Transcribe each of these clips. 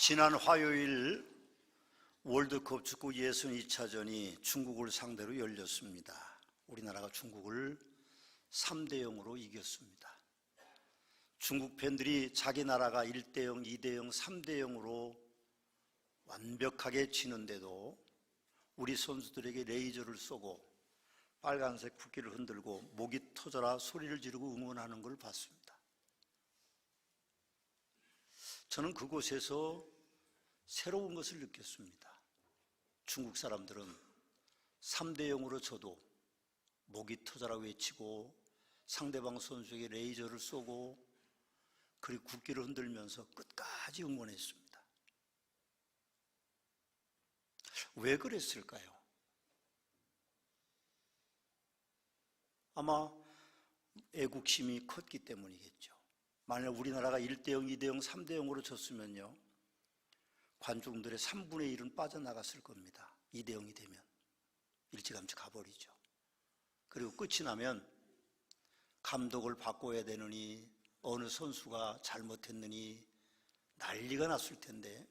지난 화요일 월드컵 축구 예선 2차전이 중국을 상대로 열렸습니다. 우리나라가 중국을 3대0으로 이겼습니다. 중국 팬들이 자기 나라가 1대0, 2대0, 3대0으로 완벽하게 지는데도 우리 선수들에게 레이저를 쏘고 빨간색 국기를 흔들고 목이 터져라 소리를 지르고 응원하는 걸 봤습니다. 저는 그곳에서 새로운 것을 느꼈습니다. 중국 사람들은 3대0으로 져도 목이 터져라 외치고 상대방 선수에게 레이저를 쏘고 그리고 국기를 흔들면서 끝까지 응원했습니다. 왜 그랬을까요? 아마 애국심이 컸기 때문이겠죠. 만약 우리나라가 1대0, 2대0, 3대0으로 졌으면요, 관중들의 3분의 1은 빠져나갔을 겁니다. 2대0이 되면 일찌감치 가버리죠. 그리고 끝이 나면 감독을 바꿔야 되느니 어느 선수가 잘못했느니 난리가 났을 텐데,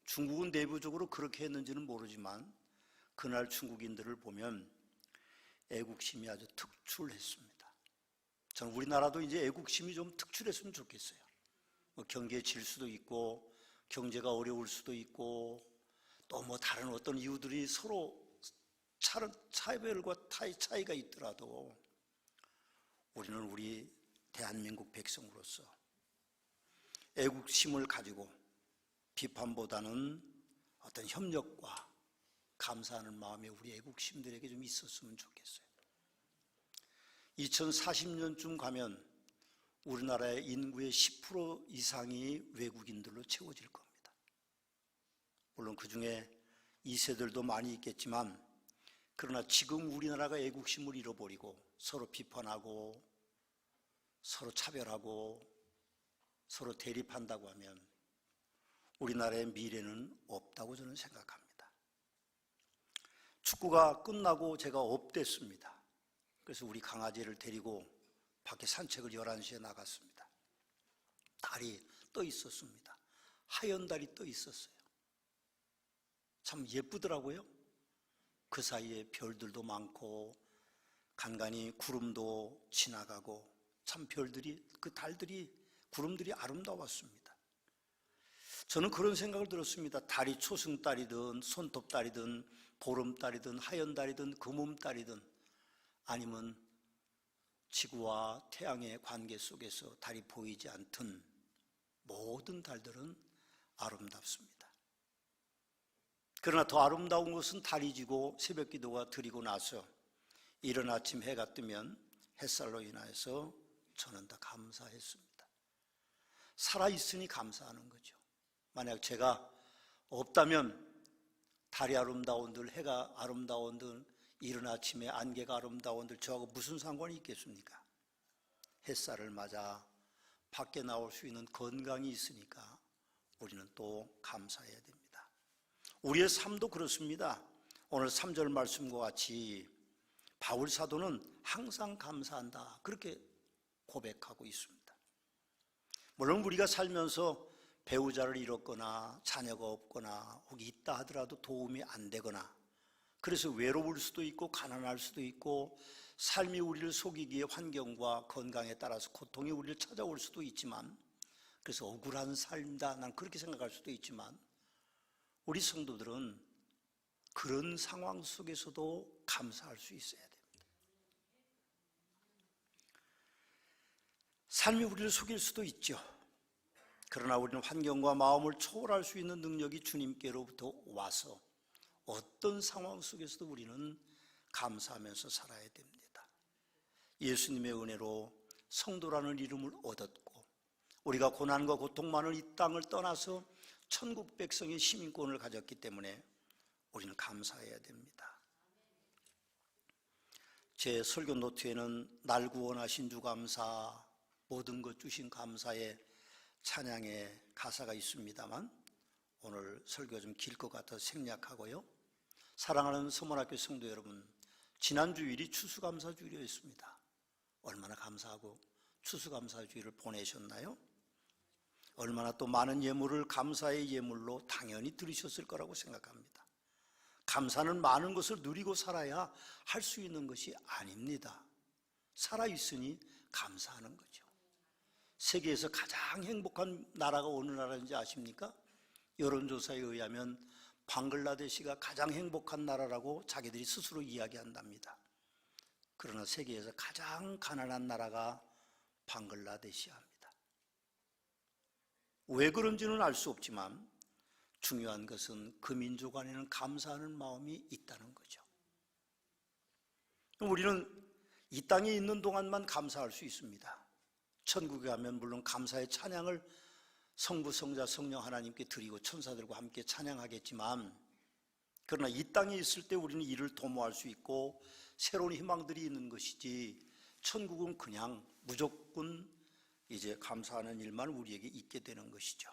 중국은 내부적으로 그렇게 했는지는 모르지만 그날 중국인들을 보면 애국심이 아주 특출했습니다. 저는 우리나라도 이제 애국심이 좀 특출했으면 좋겠어요. 경기에 질 수도 있고 경제가 어려울 수도 있고 또 다른 어떤 이유들이 서로 차별과 차이가 있더라도 우리는 우리 대한민국 백성으로서 애국심을 가지고 비판보다는 어떤 협력과 감사하는 마음이 우리 애국심들에게 좀 있었으면 좋겠어요. 2040년쯤 가면 우리나라의 인구의 10% 이상이 외국인들로 채워질 겁니다. 물론 그 중에 2세들도 많이 있겠지만, 그러나 지금 우리나라가 애국심을 잃어버리고 서로 비판하고 서로 차별하고 서로 대립한다고 하면 우리나라의 미래는 없다고 저는 생각합니다. 축구가 끝나고 제가 업됐습니다. 그래서 우리 강아지를 데리고 밖에 산책을 11시에 나갔습니다. 달이 떠 있었습니다. 하얀 달이 떠 있었어요. 참 예쁘더라고요. 그 사이에 별들도 많고 간간히 구름도 지나가고 참 별들이, 그 달들이, 구름들이 아름다웠습니다. 저는 그런 생각을 들었습니다. 달이 초승달이든 손톱달이든 보름달이든 하얀달이든 금음달이든 아니면 지구와 태양의 관계 속에서 달이 보이지 않든 모든 달들은 아름답습니다. 그러나 더 아름다운 것은 달이 지고 새벽 기도가 드리고 나서 이른 아침 해가 뜨면 햇살로 인하여서 저는 다 감사했습니다. 살아있으니 감사하는 거죠. 만약 제가 없다면 달이 아름다운들, 해가 아름다운들, 이른 아침에 안개가 아름다운들 저하고 무슨 상관이 있겠습니까? 햇살을 맞아 밖에 나올 수 있는 건강이 있으니까 우리는 또 감사해야 됩니다. 우리의 삶도 그렇습니다. 오늘 3절 말씀과 같이 바울 사도는 항상 감사한다, 그렇게 고백하고 있습니다. 물론 우리가 살면서 배우자를 잃었거나 자녀가 없거나 혹 있다 하더라도 도움이 안 되거나 그래서 외로울 수도 있고 가난할 수도 있고 삶이 우리를 속이기에 환경과 건강에 따라서 고통이 우리를 찾아올 수도 있지만, 그래서 억울한 삶이다, 난 그렇게 생각할 수도 있지만, 우리 성도들은 그런 상황 속에서도 감사할 수 있어야 됩니다. 삶이 우리를 속일 수도 있죠. 그러나 우리는 환경과 마음을 초월할 수 있는 능력이 주님께로부터 와서 어떤 상황 속에서도 우리는 감사하면서 살아야 됩니다. 예수님의 은혜로 성도라는 이름을 얻었고 우리가 고난과 고통 많은 이 땅을 떠나서 천국 백성의 시민권을 가졌기 때문에 우리는 감사해야 됩니다. 제 설교 노트에는 날 구원하신 주 감사, 모든 것 주신 감사의 찬양의 가사가 있습니다만 오늘 설교가 좀 길 것 같아서 생략하고요. 사랑하는 서문학교 성도 여러분, 지난 주일이 추수감사주일이었습니다. 얼마나 감사하고 추수감사주일을 보내셨나요? 얼마나 또 많은 예물을 감사의 예물로 당연히 드리셨을 거라고 생각합니다. 감사는 많은 것을 누리고 살아야 할 수 있는 것이 아닙니다. 살아있으니 감사하는 거죠. 세계에서 가장 행복한 나라가 어느 나라인지 아십니까? 여론조사에 의하면 방글라데시가 가장 행복한 나라라고 자기들이 스스로 이야기한답니다. 그러나 세계에서 가장 가난한 나라가 방글라데시아입니다. 왜 그런지는 알 수 없지만 중요한 것은 그 민족 안에는 감사하는 마음이 있다는 거죠. 우리는 이 땅에 있는 동안만 감사할 수 있습니다. 천국에 가면 물론 감사의 찬양을 성부, 성자, 성령 하나님께 드리고 천사들과 함께 찬양하겠지만, 그러나 이 땅에 있을 때 우리는 이를 도모할 수 있고 새로운 희망들이 있는 것이지, 천국은 그냥 무조건 이제 감사하는 일만 우리에게 있게 되는 것이죠.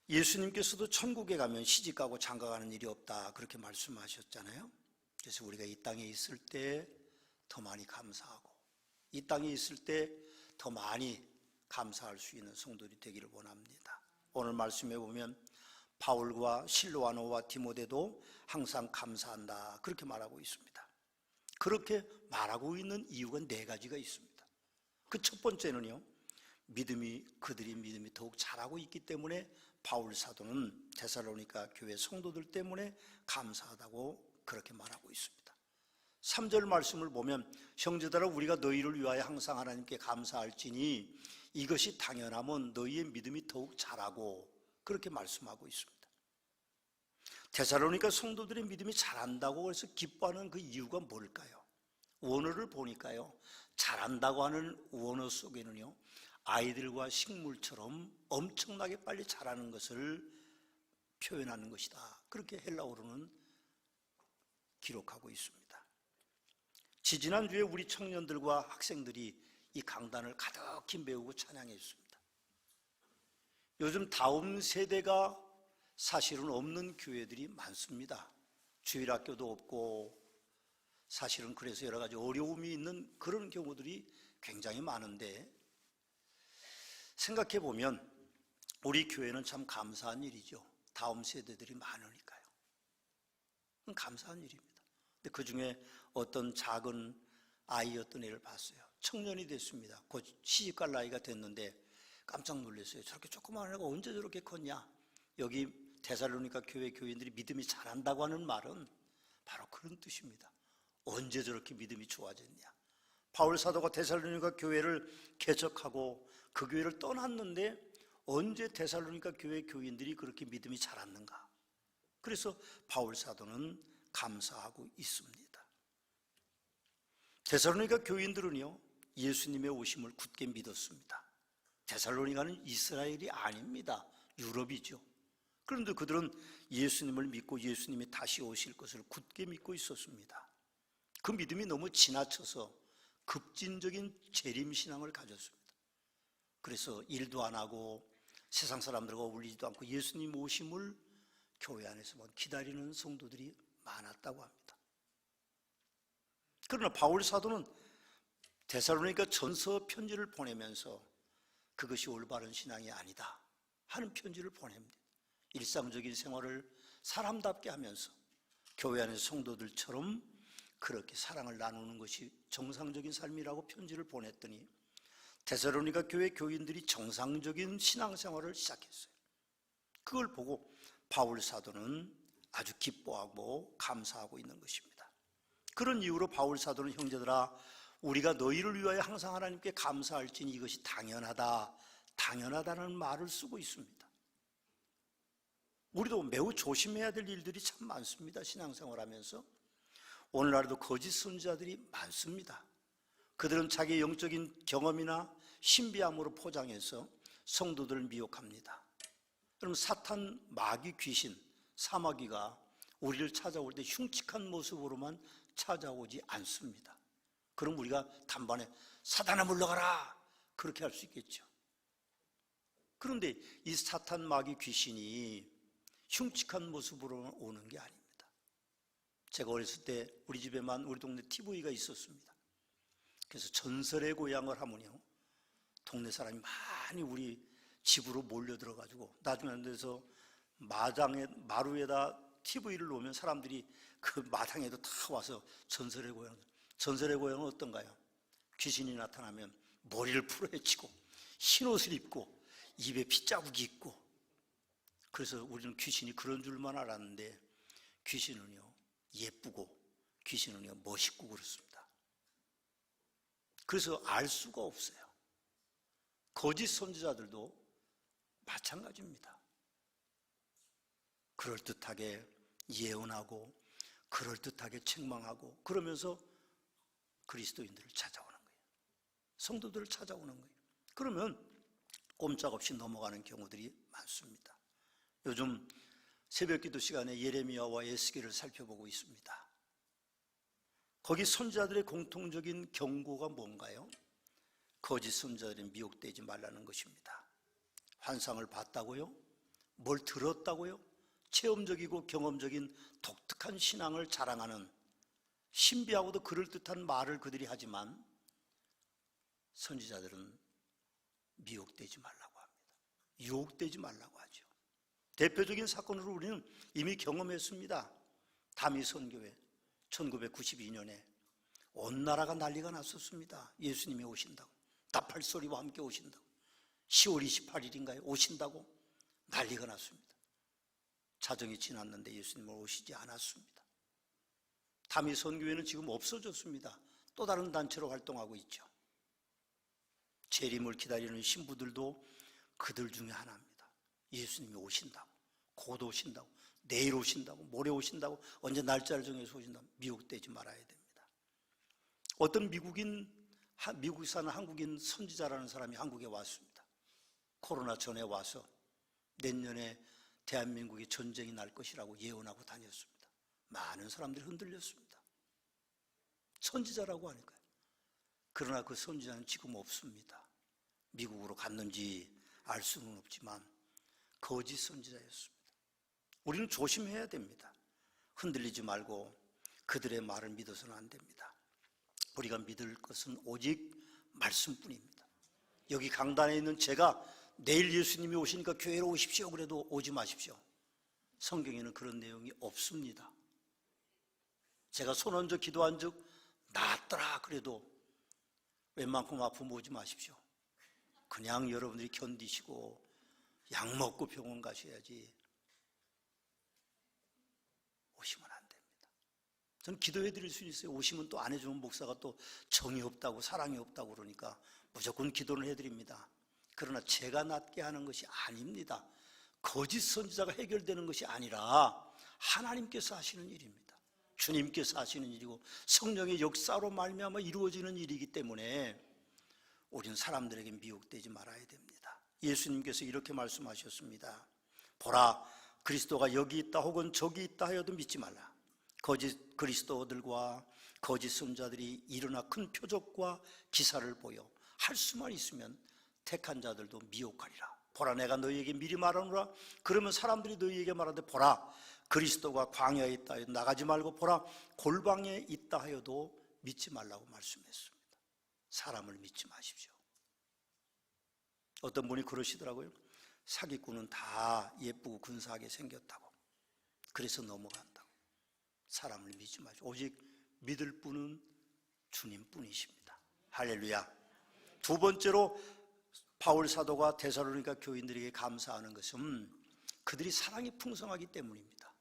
예수님께서도 천국에 가면 시집가고 장가가는 일이 없다 그렇게 말씀하셨잖아요. 그래서 우리가 이 땅에 있을 때 더 많이 감사하고 이 땅에 있을 때 더 많이 감사할 수 있는 성도들이 되기를 원합니다. 오늘 말씀에 보면 바울과 실로아노와 디모데도 항상 감사한다 그렇게 말하고 있습니다. 그렇게 말하고 있는 이유가 4가지가 있습니다. 그 첫 번째는요, 그들이 믿음이 더욱 자라고 있기 때문에 바울 사도는 데살로니가 교회 성도들 때문에 감사하다고 그렇게 말하고 있습니다. 3절 말씀을 보면 형제들아 우리가 너희를 위하여 항상 하나님께 감사할지니 이것이 당연하면 너희의 믿음이 더욱 자라고 그렇게 말씀하고 있습니다. 데살로니가 성도들의 믿음이 자란다고 해서 기뻐하는 그 이유가 뭘까요? 원어를 보니까요, 자란다고 하는 원어 속에는요, 아이들과 식물처럼 엄청나게 빨리 자라는 것을 표현하는 것이다 그렇게 헬라어로는 기록하고 있습니다. 지지난주에 우리 청년들과 학생들이 이 강단을 가득히 메우고 찬양했습니다. 요즘 다음 세대가 사실은 없는 교회들이 많습니다. 주일학교도 없고 사실은 그래서 여러 가지 어려움이 있는 그런 경우들이 굉장히 많은데, 생각해 보면 우리 교회는 참 감사한 일이죠. 다음 세대들이 많으니까요. 감사한 일입니다. 근데 그 중에 어떤 작은 아이였던 애를 봤어요. 청년이 됐습니다. 곧 시집갈 나이가 됐는데 깜짝 놀랐어요. 저렇게 조그마한 애가 언제 저렇게 컸냐. 여기 데살로니가 교회 교인들이 믿음이 자란다고 하는 말은 바로 그런 뜻입니다. 언제 저렇게 믿음이 좋아졌냐. 바울 사도가 데살로니가 교회를 개척하고 그 교회를 떠났는데 언제 데살로니가 교회 교인들이 그렇게 믿음이 자랐는가. 그래서 바울 사도는 감사하고 있습니다. 데살로니가 교인들은요, 예수님의 오심을 굳게 믿었습니다. 데살로니가는 이스라엘이 아닙니다. 유럽이죠. 그런데 그들은 예수님을 믿고 예수님이 다시 오실 것을 굳게 믿고 있었습니다. 그 믿음이 너무 지나쳐서 급진적인 재림신앙을 가졌습니다. 그래서 일도 안 하고 세상 사람들과 어울리지도 않고 예수님 오심을 교회 안에서만 기다리는 성도들이 많았다고 합니다. 그러나 바울 사도는 데살로니가 전서 편지를 보내면서 그것이 올바른 신앙이 아니다 하는 편지를 보냅니다. 일상적인 생활을 사람답게 하면서 교회 안의 성도들처럼 그렇게 사랑을 나누는 것이 정상적인 삶이라고 편지를 보냈더니 데살로니가 교회 교인들이 정상적인 신앙생활을 시작했어요. 그걸 보고 바울 사도는 아주 기뻐하고 감사하고 있는 것입니다. 그런 이유로 바울 사도는 형제들아 우리가 너희를 위하여 항상 하나님께 감사할지니 이것이 당연하다는 말을 쓰고 있습니다. 우리도 매우 조심해야 될 일들이 참 많습니다. 신앙생활하면서 오늘날에도 거짓 선지자들이 많습니다. 그들은 자기의 영적인 경험이나 신비함으로 포장해서 성도들을 미혹합니다. 그럼 사탄, 마귀, 귀신, 사마귀가 우리를 찾아올 때 흉측한 모습으로만 찾아오지 않습니다. 그럼 우리가 단번에 사탄아 물러가라 그렇게 할 수 있겠죠. 그런데 이 사탄, 마귀, 귀신이 흉측한 모습으로 오는 게 아닙니다. 제가 어렸을 때 우리 집에만 우리 동네 TV가 있었습니다. 그래서 전설의 고향을 하면요, 동네 사람이 많이 우리 집으로 몰려 들어가지고 나중에 안 돼서 마루에다 TV를 놓으면 사람들이 그 마당에도 다 와서 전설의 고향. 전설의 고향은 어떤가요? 귀신이 나타나면 머리를 풀어헤치고 흰옷을 입고 입에 핏자국이 있고, 그래서 우리는 귀신이 그런 줄만 알았는데 귀신은요 예쁘고 귀신은요 멋있고 그렇습니다. 그래서 알 수가 없어요. 거짓 선지자들도 마찬가지입니다. 그럴듯하게 예언하고 그럴듯하게 책망하고 그러면서 그리스도인들을 찾아오는 거예요. 성도들을 찾아오는 거예요. 그러면 꼼짝없이 넘어가는 경우들이 많습니다. 요즘 새벽기도 시간에 예레미야와 에스겔을 살펴보고 있습니다. 거기 선지자들의 공통적인 경고가 뭔가요? 거짓 선지자들이 미혹되지 말라는 것입니다. 환상을 봤다고요? 뭘 들었다고요? 체험적이고 경험적인 독특한 신앙을 자랑하는 신비하고도 그럴듯한 말을 그들이 하지만 선지자들은 미혹되지 말라고 합니다. 유혹되지 말라고 하죠. 대표적인 사건으로 우리는 이미 경험했습니다. 다미선교회 1992년에 온 나라가 난리가 났었습니다. 예수님이 오신다고, 나팔소리와 함께 오신다고, 10월 28일인가요? 오신다고 난리가 났습니다. 자정이 지났는데 예수님은 오시지 않았습니다. 다미선교회는 지금 없어졌습니다. 또 다른 단체로 활동하고 있죠. 재림을 기다리는 신부들도 그들 중에 하나입니다. 예수님이 오신다고, 곧 오신다고, 내일 오신다고, 모레 오신다고, 언제 날짜를 정해서 오신다고 미혹되지 말아야 됩니다. 어떤 미국에 사는 한국인 선지자라는 사람이 한국에 왔습니다. 코로나 전에 와서 내년에 대한민국에 전쟁이 날 것이라고 예언하고 다녔습니다. 많은 사람들이 흔들렸습니다. 선지자라고 하니까요. 그러나 그 선지자는 지금 없습니다. 미국으로 갔는지 알 수는 없지만 거짓 선지자였습니다. 우리는 조심해야 됩니다. 흔들리지 말고 그들의 말을 믿어서는 안 됩니다. 우리가 믿을 것은 오직 말씀뿐입니다. 여기 강단에 있는 제가 내일 예수님이 오시니까 교회로 오십시오 그래도 오지 마십시오. 성경에는 그런 내용이 없습니다. 제가 손 얹어 기도한 적 낫더라 그래도 웬만큼 아프면 오지 마십시오. 그냥 여러분들이 견디시고 약 먹고 병원 가셔야지 오시면 안 됩니다. 저는 기도해 드릴 수 있어요. 오시면 또 안 해주면 목사가 또 정이 없다고 사랑이 없다고 그러니까 무조건 기도를 해드립니다. 그러나 제가 낫게 하는 것이 아닙니다. 거짓 선지자가 해결되는 것이 아니라 하나님께서 하시는 일입니다. 주님께서 하시는 일이고 성령의 역사로 말미암아 이루어지는 일이기 때문에 우리는 사람들에게 미혹되지 말아야 됩니다. 예수님께서 이렇게 말씀하셨습니다. 보라, 그리스도가 여기 있다 혹은 저기 있다 하여도 믿지 말라. 거짓 그리스도들과 거짓 선지자들이 일어나 큰 표적과 기사를 보여 할 수만 있으면 택한 자들도 미혹하리라. 보라, 내가 너희에게 미리 말하노라. 그러면 사람들이 너희에게 말하되 보라, 그리스도가 광야에 있다 하여도 나가지 말고 보라, 골방에 있다 하여도 믿지 말라고 말씀했습니다. 사람을 믿지 마십시오. 어떤 분이 그러시더라고요. 사기꾼은 다 예쁘고 근사하게 생겼다고, 그래서 넘어간다고. 사람을 믿지 마십시오. 오직 믿을 분은 주님뿐이십니다. 할렐루야. 두 번째로 바울 사도가 데살로니가 교인들에게 감사하는 것은 그들이 사랑이 풍성하기 때문입니다.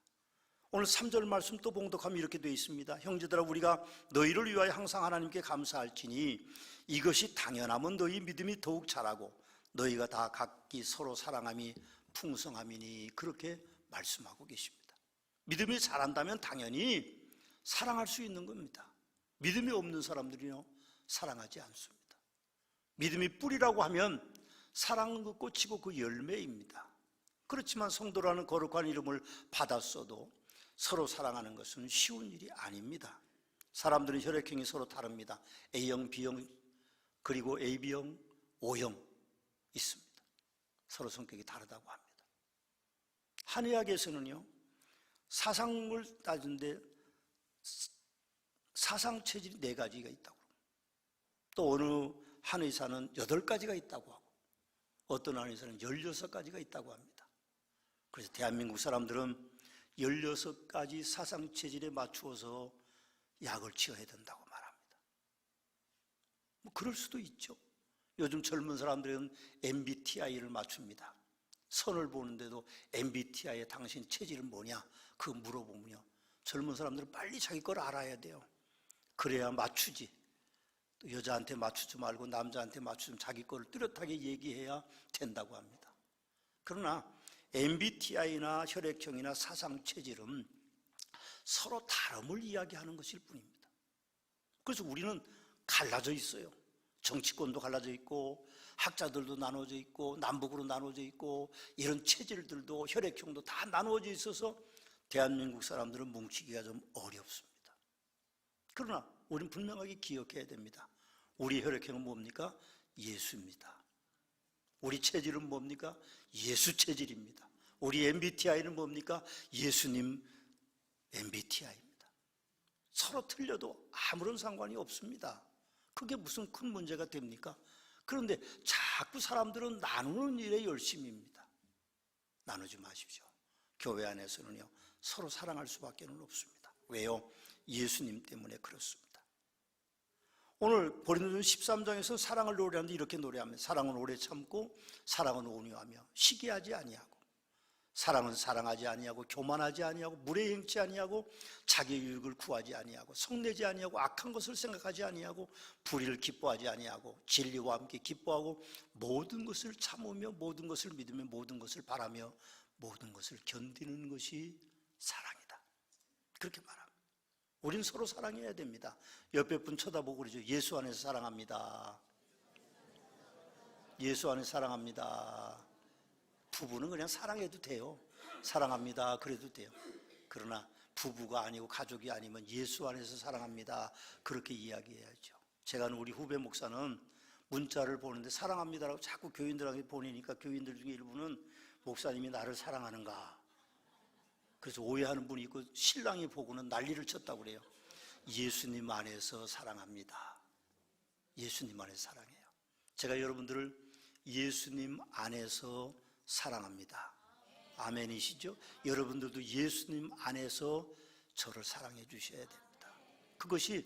오늘 3절 말씀 또 봉독하면 이렇게 되어 있습니다. 형제들아, 우리가 너희를 위하여 항상 하나님께 감사할지니 이것이 당연하면 너희 믿음이 더욱 자라고 너희가 다 각기 서로 사랑함이 풍성함이니, 그렇게 말씀하고 계십니다. 믿음이 자란다면 당연히 사랑할 수 있는 겁니다. 믿음이 없는 사람들이요 사랑하지 않습니다. 믿음이 뿌리라고 하면 사랑은 그 꽃이고 그 열매입니다. 그렇지만 성도라는 거룩한 이름을 받았어도 서로 사랑하는 것은 쉬운 일이 아닙니다. 사람들은 혈액형이 서로 다릅니다. A형, B형, 그리고 AB형, O형 있습니다. 서로 성격이 다르다고 합니다. 한의학에서는요 사상을 따지는데 사상 체질이 4가지가 있다고, 또 어느 한 의사는 8가지가 있다고 하고 어떤 한 의사는 16가지가 있다고 합니다. 그래서 대한민국 사람들은 16가지 사상체질에 맞추어서 약을 치어야 된다고 말합니다. 뭐 그럴 수도 있죠. 요즘 젊은 사람들은 MBTI를 맞춥니다. 선을 보는데도 MBTI에 당신 체질은 뭐냐? 그거 물어보면요, 젊은 사람들은 빨리 자기 걸 알아야 돼요. 그래야 맞추지. 또 여자한테 맞추지 말고 남자한테 맞추면 자기 거를 뚜렷하게 얘기해야 된다고 합니다. 그러나 MBTI나 혈액형이나 사상체질은 서로 다름을 이야기하는 것일 뿐입니다. 그래서 우리는 갈라져 있어요. 정치권도 갈라져 있고 학자들도 나눠져 있고 남북으로 나눠져 있고 이런 체질들도 혈액형도 다 나눠져 있어서 대한민국 사람들은 뭉치기가 좀 어렵습니다. 그러나 우리는 분명하게 기억해야 됩니다. 우리 혈액형은 뭡니까? 예수입니다. 우리 체질은 뭡니까? 예수 체질입니다. 우리 MBTI는 뭡니까? 예수님 MBTI입니다. 서로 틀려도 아무런 상관이 없습니다. 그게 무슨 큰 문제가 됩니까? 그런데 자꾸 사람들은 나누는 일에 열심입니다. 나누지 마십시오. 교회 안에서는요, 서로 사랑할 수밖에 없습니다. 왜요? 예수님 때문에 그렇습니다. 오늘 고린도전 13장에서 사랑을 노래하는데 이렇게 노래합니다. 사랑은 오래 참고 사랑은 온유하며 시기하지 아니하고 사랑은 사랑하지 아니하고 교만하지 아니하고 물에 행치 아니하고 자기 유익을 구하지 아니하고 성내지 아니하고 악한 것을 생각하지 아니하고 불의를 기뻐하지 아니하고 진리와 함께 기뻐하고 모든 것을 참으며 모든 것을 믿으며 모든 것을 바라며 모든 것을 견디는 것이 사랑이다. 그렇게 말합니다. 우리는 서로 사랑해야 됩니다. 옆에 분 쳐다보고 그러죠. 예수 안에서 사랑합니다. 예수 안에서 사랑합니다. 부부는 그냥 사랑해도 돼요. 사랑합니다. 그래도 돼요. 그러나 부부가 아니고 가족이 아니면 예수 안에서 사랑합니다. 그렇게 이야기해야죠. 제가 아는 우리 후배 목사는 문자를 보는데 사랑합니다라고 자꾸 교인들한테 보내니까 교인들 중에 일부는 목사님이 나를 사랑하는가. 그래서 오해하는 분이 있고 신랑이 보고는 난리를 쳤다고 그래요. 예수님 안에서 사랑합니다. 예수님 안에서 사랑해요. 제가 여러분들을 예수님 안에서 사랑합니다. 아멘이시죠? 여러분들도 예수님 안에서 저를 사랑해 주셔야 됩니다. 그것이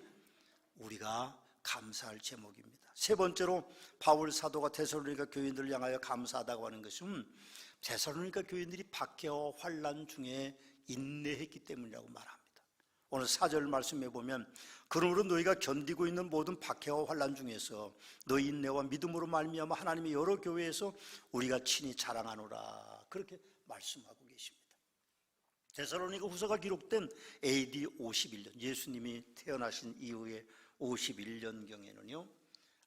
우리가 감사할 제목입니다. 세 번째로 바울 사도가 데살로니가 교인들을 향하여 감사하다고 하는 것은 데살로니가 교인들이 박해와 환난 중에 인내했기 때문이라고 말합니다. 오늘 4절 말씀해 보면 그러므로 너희가 견디고 있는 모든 박해와 환난 중에서 너희 인내와 믿음으로 말미암아 하나님의 여러 교회에서 우리가 친히 자랑하노라, 그렇게 말씀하고 계십니다. 데살로니가 후서가 기록된 AD 51년 예수님이 태어나신 이후에 51년경에는요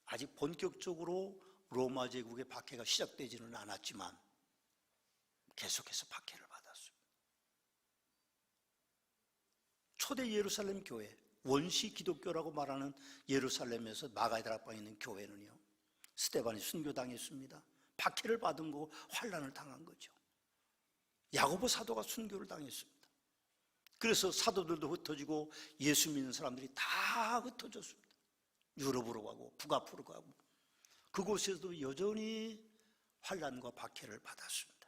아직 본격적으로 로마 제국의 박해가 시작되지는 않았지만 계속해서 박해를 받았습니다. 초대 예루살렘 교회, 원시 기독교라고 말하는 예루살렘에서 마가다락방에 있는 교회는요 스데반이 순교당했습니다. 박해를 받은 거고 환난을 당한 거죠. 야고보 사도가 순교를 당했습니다. 그래서 사도들도 흩어지고 예수 믿는 사람들이 다 흩어졌습니다. 유럽으로 가고 북아프로 가고 그곳에서도 여전히 환난과 박해를 받았습니다.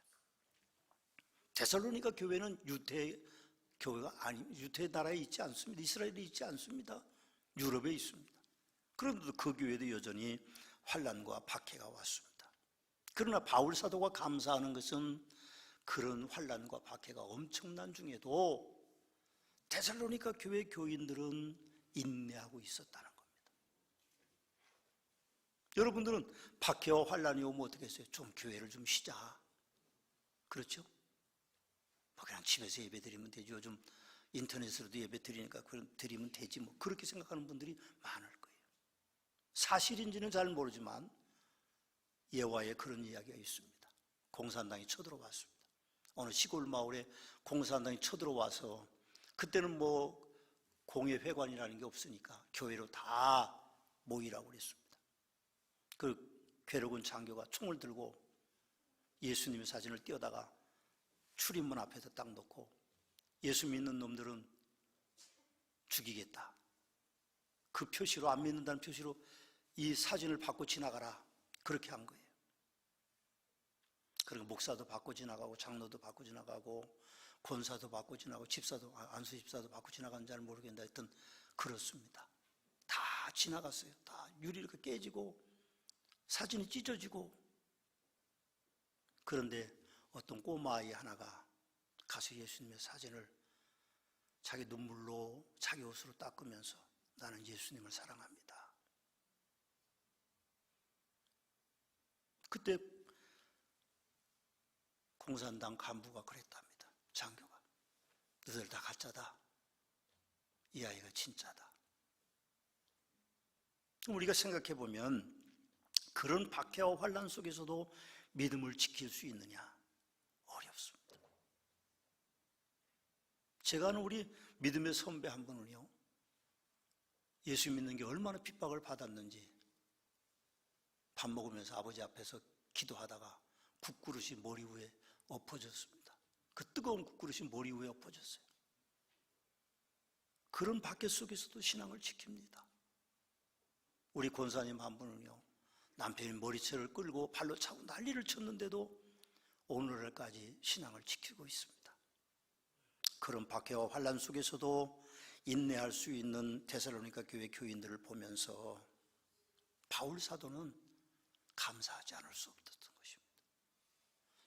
데살로니가 교회는 유대 교회가 유대 나라에 있지 않습니다. 이스라엘에 있지 않습니다. 유럽에 있습니다. 그런데도 그 교회도 여전히 환난과 박해가 왔습니다. 그러나 바울 사도가 감사하는 것은 그런 환난과 박해가 엄청난 중에도 데살로니가 교회 교인들은 인내하고 있었다는 겁니다. 여러분들은 박해와 환난이 오면 어떻게 했어요? 좀 교회를 좀 쉬자. 그렇죠? 뭐 그냥 집에서 예배 드리면 되죠. 요즘 인터넷으로도 예배 드리니까 그럼 드리면 되지 뭐 그렇게 생각하는 분들이 많을 거예요. 사실인지는 잘 모르지만 예화에 그런 이야기가 있습니다. 공산당이 쳐들어왔습니다. 어느 시골 마을에 공산당이 쳐들어와서 그때는 뭐 공예회관이라는 게 없으니까 교회로 다 모이라고 그랬습니다. 그 괴로운 장교가 총을 들고 예수님의 사진을 띄어다가 출입문 앞에서 딱 놓고 예수 믿는 놈들은 죽이겠다. 그 표시로 안 믿는다는 표시로 이 사진을 받고 지나가라. 그렇게 한 거예요. 그리고 목사도 받고 지나가고 장로도 받고 지나가고 권사도 받고 지나가고 집사도 안수 집사도 받고 지나가는지 잘 모르겠는데 하여튼 그렇습니다. 다 지나갔어요. 다 유리가 깨지고 사진이 찢어지고. 그런데 어떤 꼬마아이 하나가 가서 예수님의 사진을 자기 눈물로 자기 옷으로 닦으면서 나는 예수님을 사랑합니다. 그때 공산당 간부가 그랬답니다. 장교가. 너희들 다 가짜다. 이 아이가 진짜다. 우리가 생각해 보면 그런 박해와 환난 속에서도 믿음을 지킬 수 있느냐? 어렵습니다. 제가 아는 우리 믿음의 선배 한 분은요, 예수 믿는 게 얼마나 핍박을 받았는지 밥 먹으면서 아버지 앞에서 기도하다가 국그릇이 머리 위에 엎어졌습니다. 그 뜨거운 국그릇이 머리 위에 엎어졌어요. 그런 박해 속에서도 신앙을 지킵니다. 우리 권사님 한 분은요, 남편이 머리채를 끌고 발로 차고 난리를 쳤는데도 오늘날까지 신앙을 지키고 있습니다. 그런 박해와 환난 속에서도 인내할 수 있는 데살로니가 교회 교인들을 보면서 바울 사도는 감사하지 않을 수 없었던 것입니다.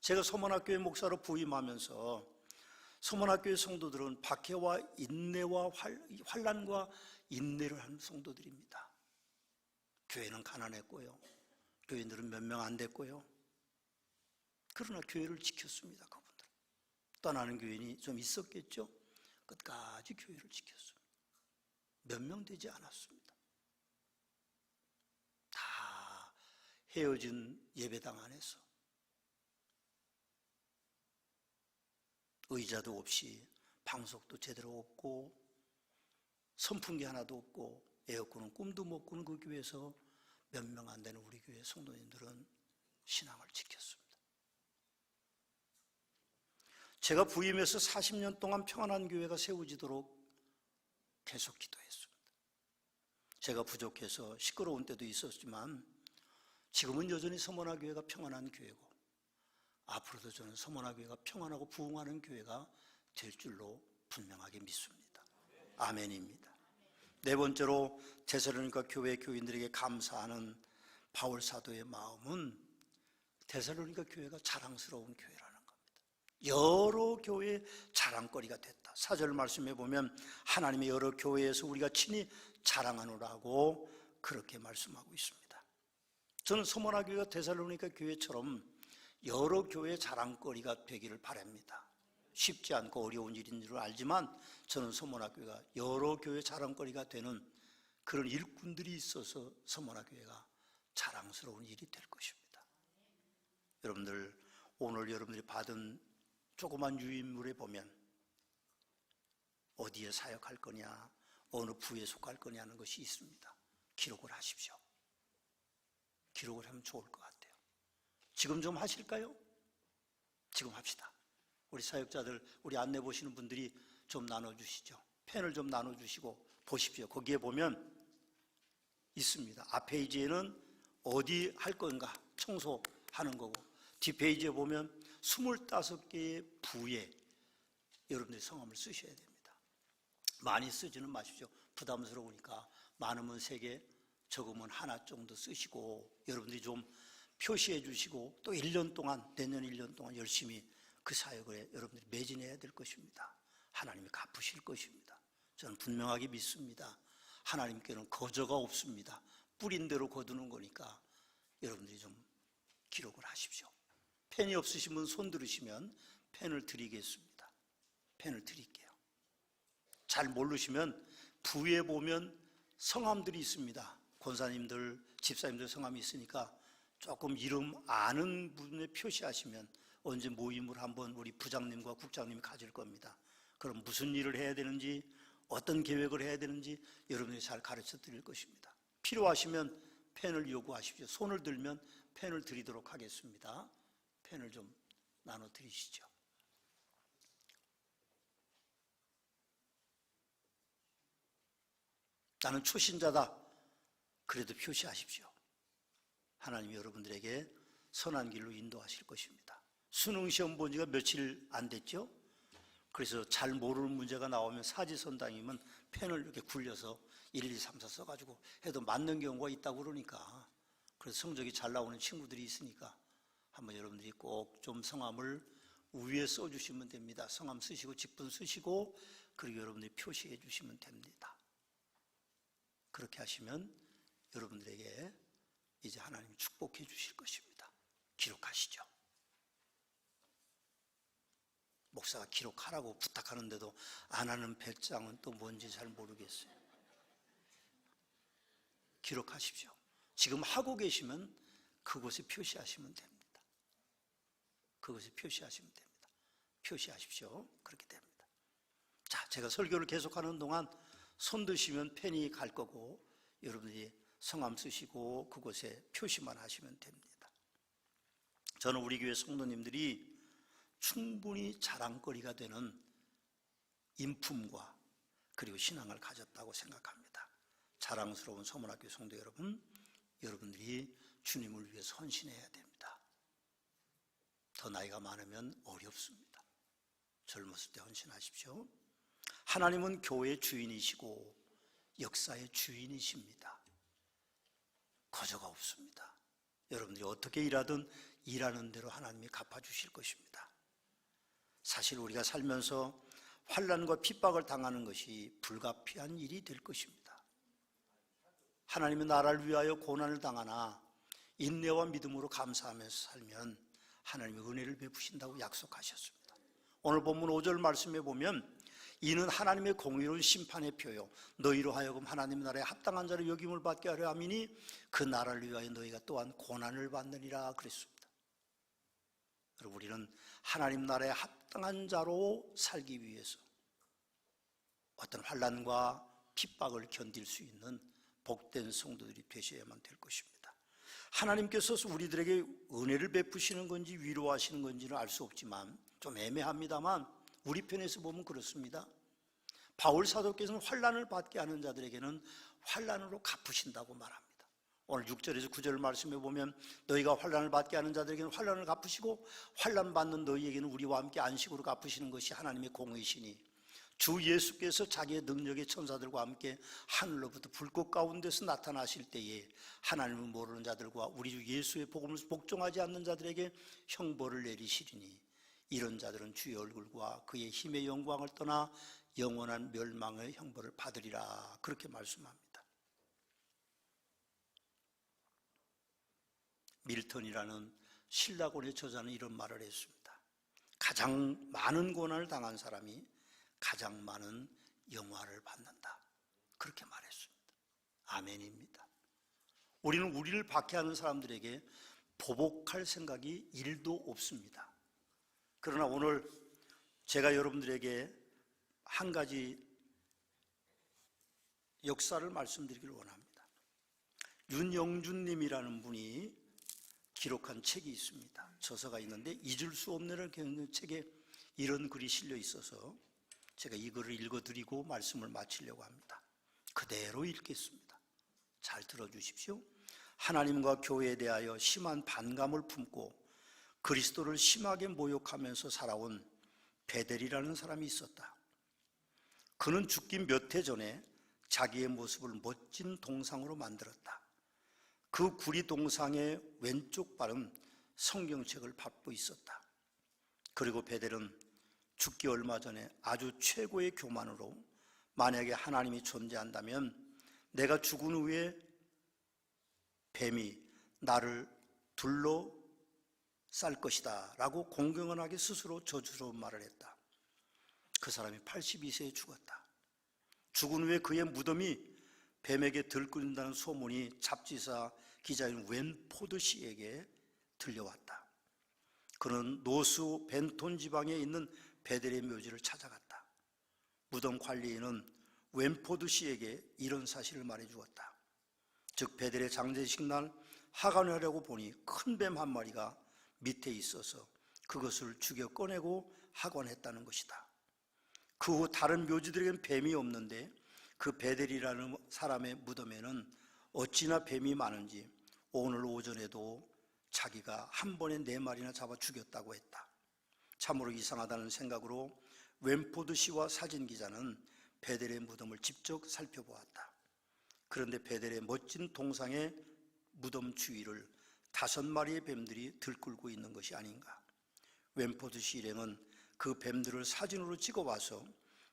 제가 서문학교의 목사로 부임하면서 서문학교의 성도들은 박해와 인내와 환난과 인내를 하는 성도들입니다. 교회는 가난했고요. 교인들은 몇 명 안 됐고요. 그러나 교회를 지켰습니다. 그분들은. 떠나는 교인이 좀 있었겠죠. 끝까지 교회를 지켰습니다. 몇 명 되지 않았습니다. 다 헤어진 예배당 안에서 의자도 없이 방석도 제대로 없고 선풍기 하나도 없고 에어컨은 꿈도 못 꾸는 그 교회에서 몇 명 안 되는 우리 교회 성도님들은 신앙을 지켰습니다. 제가 부임해서 40년 동안 평안한 교회가 세워지도록 계속 기도했습니다. 제가 부족해서 시끄러운 때도 있었지만 지금은 여전히 서문화교회가 평안한 교회고 앞으로도 저는 서문화교회가 평안하고 부흥하는 교회가 될 줄로 분명하게 믿습니다. 아멘입니다. 네 번째로 데살로니가 교회 교인들에게 감사하는 바울 사도의 마음은 데살로니가 교회가 자랑스러운 교회라는 겁니다. 여러 교회의 자랑거리가 됐다. 4절 말씀해 보면 하나님의 여러 교회에서 우리가 친히 자랑하노라고 그렇게 말씀하고 있습니다. 저는 서문화교회가 데살로니가 교회처럼 여러 교회의 자랑거리가 되기를 바랍니다. 쉽지 않고 어려운 일인 줄 알지만 저는 서문화교회가 여러 교회 자랑거리가 되는 그런 일꾼들이 있어서 서문화교회가 자랑스러운 일이 될 것입니다. 여러분들 오늘 여러분들이 받은 조그만 유인물에 보면 어디에 사역할 거냐, 어느 부에 속할 거냐 하는 것이 있습니다. 기록을 하십시오. 기록을 하면 좋을 것 같아요. 지금 좀 하실까요? 지금 합시다. 우리 사역자들, 우리 안내 보시는 분들이 좀 나눠주시죠. 펜을 좀 나눠주시고 보십시오. 거기에 보면 있습니다. 앞 페이지에는 어디 할 건가 청소하는 거고, 뒷페이지에 보면 25개의 부에 여러분들이 성함을 쓰셔야 됩니다. 많이 쓰지는 마십시오. 부담스러우니까 많으면 3개, 적으면 하나 정도 쓰시고 여러분들이 좀 표시해 주시고 또 1년 동안, 내년 1년 동안 열심히 그 사역에 여러분들이 매진해야 될 것입니다. 하나님이 갚으실 것입니다. 저는 분명하게 믿습니다. 하나님께는 거저가 없습니다. 뿌린 대로 거두는 거니까 여러분들이 좀 기록을 하십시오. 펜이 없으신 분 손 들으시면 펜을 드리겠습니다. 펜을 드릴게요. 잘 모르시면 부에 보면 성함들이 있습니다. 권사님들, 집사님들 성함이 있으니까 조금 이름 아는 분에 표시하시면 언제 모임을 한번 우리 부장님과 국장님이 가질 겁니다. 그럼 무슨 일을 해야 되는지, 어떤 계획을 해야 되는지 여러분이 잘 가르쳐 드릴 것입니다. 필요하시면 펜을 요구하십시오. 손을 들면 펜을 드리도록 하겠습니다. 펜을 좀 나눠 드리시죠. 나는 초신자다. 그래도 표시하십시오. 하나님이 여러분들에게 선한 길로 인도하실 것입니다. 수능 시험 본 지가 며칠 안 됐죠? 그래서 잘 모르는 문제가 나오면 사지선당이면 펜을 이렇게 굴려서 1, 2, 3, 4 써가지고 해도 맞는 경우가 있다고 그러니까, 그래서 성적이 잘 나오는 친구들이 있으니까 한번 여러분들이 꼭 좀 성함을 위에 써주시면 됩니다. 성함 쓰시고 직분 쓰시고 그리고 여러분들이 표시해 주시면 됩니다. 그렇게 하시면 여러분들에게 이제 하나님이 축복해 주실 것입니다. 기록하시죠. 목사가 기록하라고 부탁하는데도 안 하는 배짱은 또 뭔지 잘 모르겠어요. 기록하십시오. 지금 하고 계시면 그곳에 표시하시면 됩니다. 그것에 표시하시면 됩니다. 표시하십시오. 그렇게 됩니다. 자, 제가 설교를 계속하는 동안 손 드시면 펜이 갈 거고 여러분들이 성함 쓰시고 그곳에 표시만 하시면 됩니다. 저는 우리 교회 성도님들이 충분히 자랑거리가 되는 인품과 그리고 신앙을 가졌다고 생각합니다. 자랑스러운 서문학교 성도 여러분, 여러분들이 주님을 위해서 헌신해야 됩니다. 더 나이가 많으면 어렵습니다. 젊었을 때 헌신하십시오. 하나님은 교회의 주인이시고 역사의 주인이십니다. 거저가 없습니다. 여러분들이 어떻게 일하든 일하는 대로 하나님이 갚아주실 것입니다. 사실 우리가 살면서 환난과 핍박을 당하는 것이 불가피한 일이 될 것입니다. 하나님의 나라를 위하여 고난을 당하나 인내와 믿음으로 감사하면서 살면 하나님의 은혜를 베푸신다고 약속하셨습니다. 오늘 본문 5절 말씀에 보면 이는 하나님의 공의로운 심판의 표요 너희로 하여금 하나님의 나라에 합당한 자를 여김을 받게 하려 함이니 그 나라를 위하여 너희가 또한 고난을 받느니라 그랬습니다. 그리고 우리는 하나님 나라에 합당한 자로 살기 위해서 어떤 환난과 핍박을 견딜 수 있는 복된 성도들이 되셔야만 될 것입니다. 하나님께서 우리들에게 은혜를 베푸시는 건지 위로하시는 건지는 알 수 없지만 좀 애매합니다만 우리 편에서 보면 그렇습니다. 바울 사도께서는 환난을 받게 하는 자들에게는 환난으로 갚으신다고 말합니다. 오늘 6절에서 9절 말씀에 보면 너희가 환난을 받게 하는 자들에게는 환난을 갚으시고 환난 받는 너희에게는 우리와 함께 안식으로 갚으시는 것이 하나님의 공의시니 주 예수께서 자기의 능력의 천사들과 함께 하늘로부터 불꽃 가운데서 나타나실 때에 하나님을 모르는 자들과 우리 주 예수의 복음을 복종하지 않는 자들에게 형벌을 내리시리니 이런 자들은 주의 얼굴과 그의 힘의 영광을 떠나 영원한 멸망의 형벌을 받으리라 그렇게 말씀합니다. 밀턴이라는 신라곤의 저자는 이런 말을 했습니다. 가장 많은 고난을 당한 사람이 가장 많은 영화를 받는다 그렇게 말했습니다. 아멘입니다. 우리는 우리를 박해하는 사람들에게 보복할 생각이 1도 없습니다. 그러나 오늘 제가 여러분들에게 한 가지 역사를 말씀드리기를 원합니다. 윤영준님이라는 분이 기록한 책이 있습니다. 저서가 있는데 잊을 수 없는 책에 이런 글이 실려 있어서 제가 이 글을 읽어드리고 말씀을 마치려고 합니다. 그대로 읽겠습니다. 잘 들어주십시오. 하나님과 교회에 대하여 심한 반감을 품고 그리스도를 심하게 모욕하면서 살아온 베델이라는 사람이 있었다. 그는 죽기 몇 해 전에 자기의 모습을 멋진 동상으로 만들었다. 그 구리 동상의 왼쪽 발은 성경책을 밟고 있었다. 그리고 베델은 죽기 얼마 전에 아주 최고의 교만으로 만약에 하나님이 존재한다면 내가 죽은 후에 뱀이 나를 둘러쌀 것이다 라고 공경하게 스스로 저주스러운 말을 했다. 그 사람이 82세에 죽었다. 죽은 후에 그의 무덤이 뱀에게 들끓는다는 소문이 잡지사 기자인 웬포드 씨에게 들려왔다. 그는 노스 벤톤 지방에 있는 베델의 묘지를 찾아갔다. 무덤 관리인은 웬포드 씨에게 이런 사실을 말해주었다. 즉 베델의 장례식 날 하관하려고 보니 큰 뱀 한 마리가 밑에 있어서 그것을 죽여 꺼내고 하관했다는 것이다. 그 후 다른 묘지들에겐 뱀이 없는데 그 베델이라는 사람의 무덤에는 어찌나 뱀이 많은지 오늘 오전에도 자기가 한 번에 4마리나 잡아 죽였다고 했다. 참으로 이상하다는 생각으로 웬포드 씨와 사진기자는 베델의 무덤을 직접 살펴보았다. 그런데 베델의 멋진 동상의 무덤 주위를 5마리의 뱀들이 들끓고 있는 것이 아닌가. 웬포드 씨 일행은 그 뱀들을 사진으로 찍어와서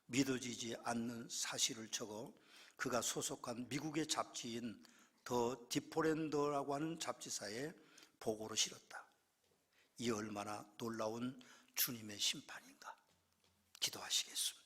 믿어지지 않는 사실을 적어 그가 소속한 미국의 잡지인 더 디포렌더라고 하는 잡지사에 보고로 실었다. 이 얼마나 놀라운 주님의 심판인가. 기도하시겠습니다.